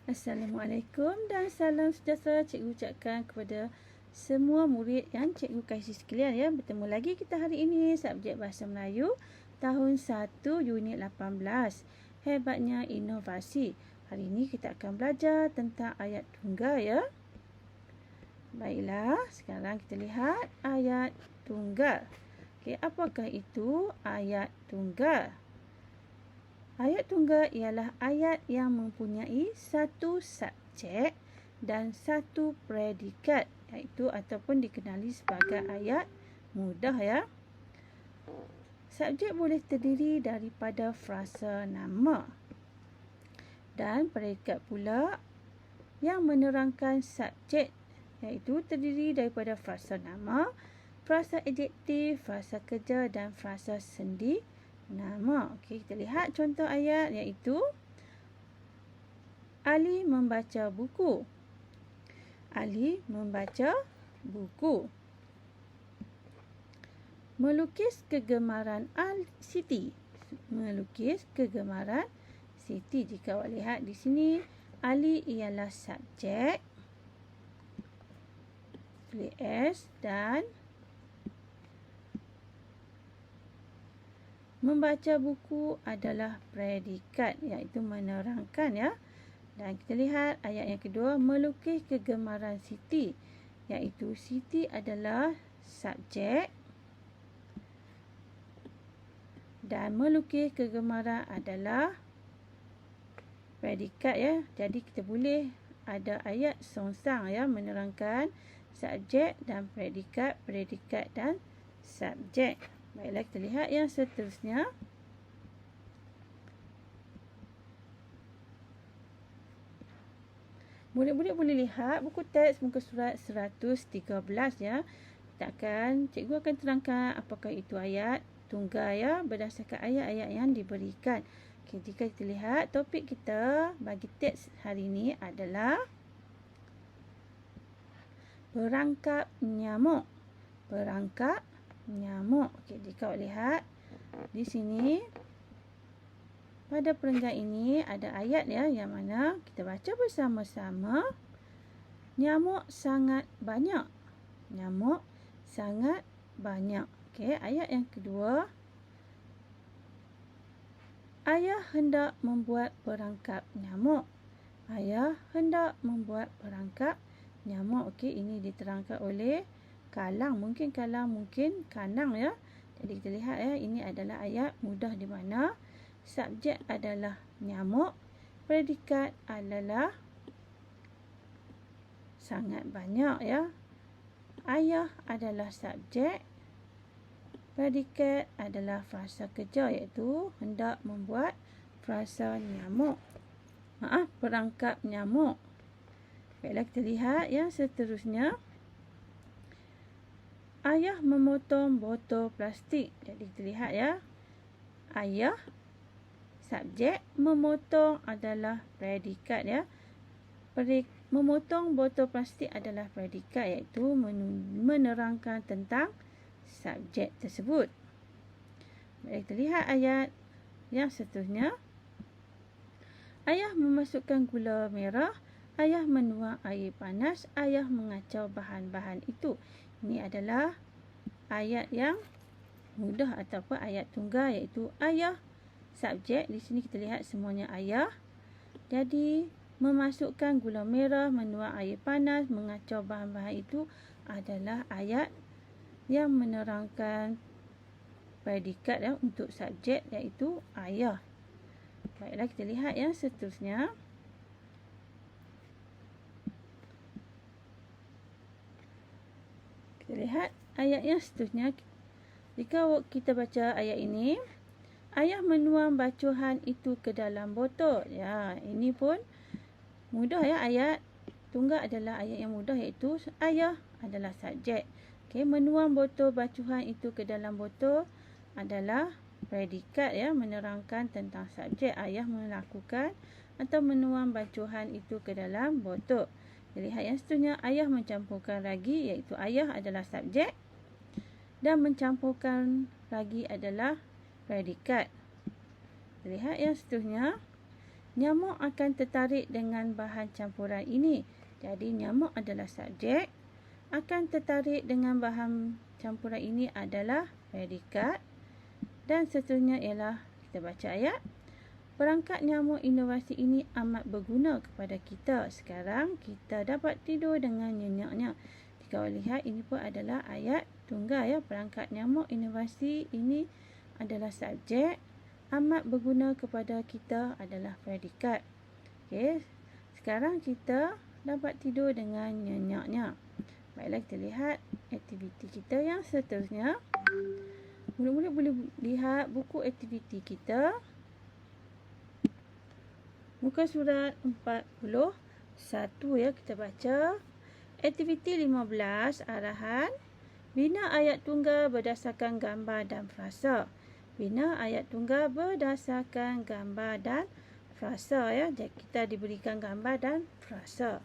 Assalamualaikum dan salam sejahtera cikgu ucapkan kepada semua murid yang cikgu kasih sekalian ya. Bertemu lagi kita hari ini subjek Bahasa Melayu tahun 1 unit 18. Hebatnya inovasi. Hari ini kita akan belajar tentang ayat tunggal ya. Baiklah, sekarang kita lihat ayat tunggal. Okey, apakah itu ayat tunggal? Ayat tunggal ialah ayat yang mempunyai satu subjek dan satu predikat, iaitu ataupun dikenali sebagai ayat mudah ya. Subjek boleh terdiri daripada frasa nama dan predikat pula yang menerangkan subjek, iaitu terdiri daripada frasa nama, frasa adjektif, frasa kerja dan frasa sendi nama. Okey, kita lihat contoh ayat iaitu Ali membaca buku. Ali membaca buku. Melukis kegemaran Siti. Melukis kegemaran Siti. Jika awak lihat di sini, Ali ialah subjek, tulis S, dan membaca buku adalah predikat, iaitu menerangkan ya. Dan kita lihat ayat yang kedua, melukis kegemaran Siti, iaitu Siti adalah subjek dan melukis kegemaran adalah predikat ya. Jadi kita boleh ada ayat songsang ya, menerangkan subjek dan predikat, predikat dan subjek. Baiklah, kita lihat yang seterusnya. Murid-murid boleh lihat buku teks muka surat 113 ya. Cikgu akan terangkan apakah itu ayat tunggal ya, berdasarkan ayat-ayat yang diberikan. Okay, jika kita lihat topik kita bagi teks hari ini adalah perangkap nyamuk. Perangkap nyamuk. Okey, jika awak lihat di sini pada perenggan ini ada ayat ya, yang mana kita baca bersama-sama. Nyamuk sangat banyak. Nyamuk sangat banyak. Okey, ayat yang kedua. Ayah hendak membuat perangkap nyamuk. Ayah hendak membuat perangkap nyamuk. Okey, ini diterangkan oleh kalang, mungkin kanang ya. Jadi kita lihat ya, ini adalah ayat mudah di mana subjek adalah nyamuk, predikat adalah sangat banyak ya. Ayah adalah subjek, predikat adalah frasa kerja, iaitu hendak membuat frasa nyamuk. Perangkap nyamuk. Baiklah, kita lihat yang seterusnya. Ayah memotong botol plastik. Jadi kita lihat ya. Ayah subjek, memotong adalah predikat ya. Memotong botol plastik adalah predikat, iaitu menerangkan tentang subjek tersebut. Baik, kita lihat ayat yang seterusnya. Ayah memasukkan gula merah. Ayah menuang air panas. Ayah mengacau bahan-bahan itu. Ini adalah ayat yang mudah ataupun ayat tunggal, iaitu ayah subjek. Di sini kita lihat semuanya ayah. Jadi memasukkan gula merah, menuang air panas, mengacau bahan-bahan itu adalah ayat yang menerangkan predikat ya, untuk subjek, iaitu ayah. Baiklah, kita lihat yang seterusnya. Kita lihat ayat yang seterusnya. Jika kita baca ayat ini, ayah menuang bacuhan itu ke dalam botol. Ya, ini pun mudah ya. Ayat tunggal adalah ayat yang mudah, iaitu ayah adalah subjek. Okey, menuang botol bacuhan itu ke dalam botol adalah predikat ya, menerangkan tentang subjek. Ayah melakukan atau menuang bacuhan itu ke dalam botol. Lihat yang seterusnya, ayah mencampurkan ragi, iaitu ayah adalah subjek dan mencampurkan ragi adalah predikat. Lihat yang seterusnya, Nyamuk akan tertarik dengan bahan campuran ini. Jadi nyamuk adalah subjek. Akan tertarik dengan bahan campuran ini adalah predikat. Dan seterusnya ialah kita baca ayat. Perangkat nyamuk inovasi ini amat berguna kepada kita. Sekarang kita dapat tidur dengan nyenyaknya. Jika awak lihat, ini pun adalah ayat tunggal ya. Perangkat nyamuk inovasi ini adalah subjek. Amat berguna kepada kita adalah predikat. Okey. Sekarang kita dapat tidur dengan nyenyaknya. Baiklah, kita lihat aktiviti kita yang seterusnya. Murid-murid boleh lihat buku aktiviti kita. Muka surat 41 ya, kita baca. Aktiviti 15, arahan. Bina ayat tunggal berdasarkan gambar dan frasa. Bina ayat tunggal berdasarkan gambar dan frasa ya. Jadi kita diberikan gambar dan frasa.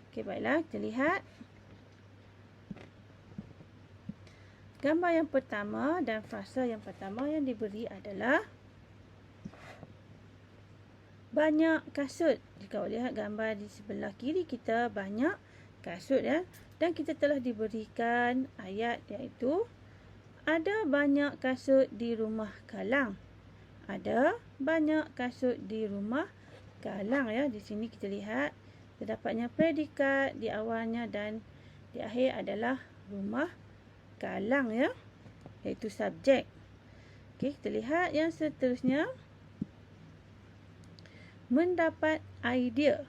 Okey, baiklah, kita lihat. Gambar yang pertama dan frasa yang pertama yang diberi adalah banyak kasut. Jika awak lihat gambar di sebelah kiri kita, banyak kasut ya. Dan kita telah diberikan ayat iaitu ada banyak kasut di rumah Galang. Ada banyak kasut di rumah Galang ya. Di sini kita lihat terdapatnya predikat di awalnya dan di akhir adalah rumah Galang ya. Iaitu subjek. Okey, kita lihat yang seterusnya. Mendapat idea.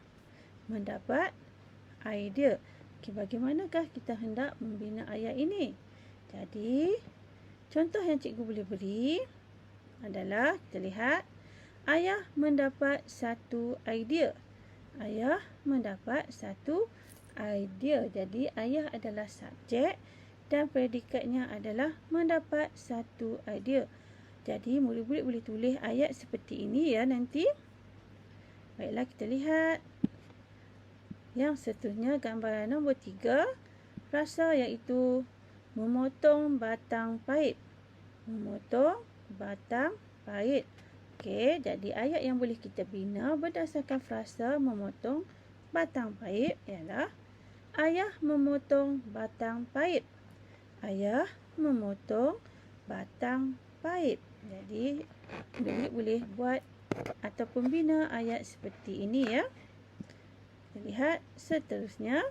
Mendapat idea. Okay, bagaimanakah kita hendak membina ayat ini? Jadi, contoh yang cikgu boleh beri adalah, kita lihat, ayah mendapat satu idea. Ayah mendapat satu idea. Jadi, ayah adalah subjek dan predikatnya adalah mendapat satu idea. Jadi, murid-murid boleh tulis ayat seperti ini ya nanti. Baiklah, kita lihat. Yang seterusnya gambaran nombor 3. Frasa iaitu memotong batang paip. Memotong batang paip. Okey, jadi ayat yang boleh kita bina berdasarkan frasa memotong batang paip ialah ayah memotong batang paip. Ayah memotong batang paip. Jadi, murid boleh buat ataupun bina ayat seperti ini ya. Kita lihat seterusnya.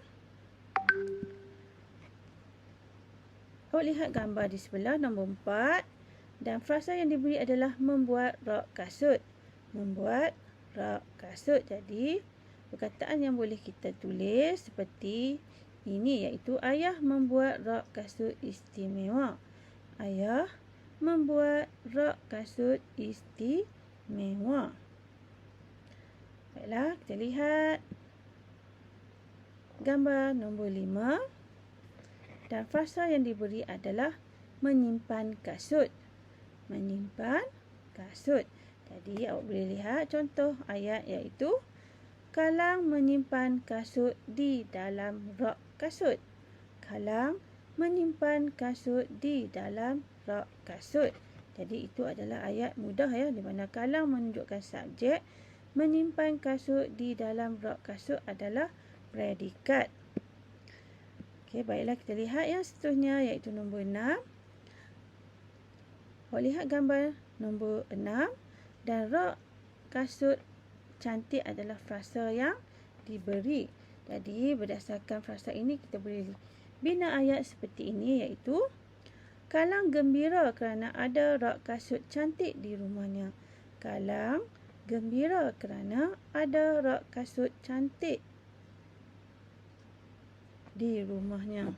Awak lihat gambar di sebelah nombor 4. Dan frasa yang diberi adalah membuat rak kasut. Membuat rak kasut. Jadi, perkataan yang boleh kita tulis seperti ini iaitu ayah membuat rak kasut istimewa. Ayah membuat rak kasut istimewa. Baiklah, kita lihat gambar nombor 5. Dan frasa yang diberi adalah menyimpan kasut. Menyimpan kasut. Jadi, awak boleh lihat contoh ayat iaitu Galang menyimpan kasut di dalam rak kasut. Galang menyimpan kasut di dalam rak kasut. Jadi, itu adalah ayat mudah ya, di mana Galang menunjukkan subjek. Menyimpan kasut di dalam rak kasut adalah predikat. Okey, baiklah, kita lihat yang seterusnya iaitu nombor 6. Awak lihat gambar nombor 6 dan rak kasut cantik adalah frasa yang diberi. Jadi, berdasarkan frasa ini kita boleh bina ayat seperti ini iaitu Galang gembira kerana ada rak kasut cantik di rumahnya. Galang gembira kerana ada rak kasut cantik di rumahnya.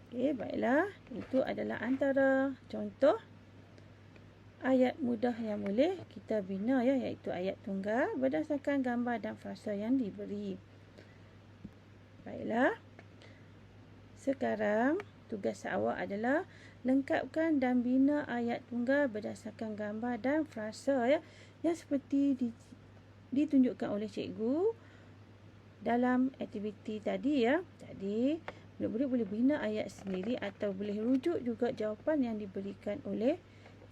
Okey, baiklah. Itu adalah antara contoh ayat mudah yang boleh kita bina ya, iaitu ayat tunggal berdasarkan gambar dan frasa yang diberi. Baiklah. Sekarang tugas awak adalah lengkapkan dan bina ayat tunggal berdasarkan gambar dan frasa ya, yang seperti ditunjukkan oleh cikgu dalam aktiviti tadi ya. Jadi, murid-murid boleh bina ayat sendiri atau boleh rujuk juga jawapan yang diberikan oleh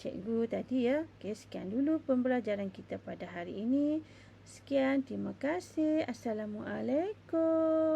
cikgu tadi ya. Okey, sekian dulu pembelajaran kita pada hari ini. Sekian, terima kasih. Assalamualaikum.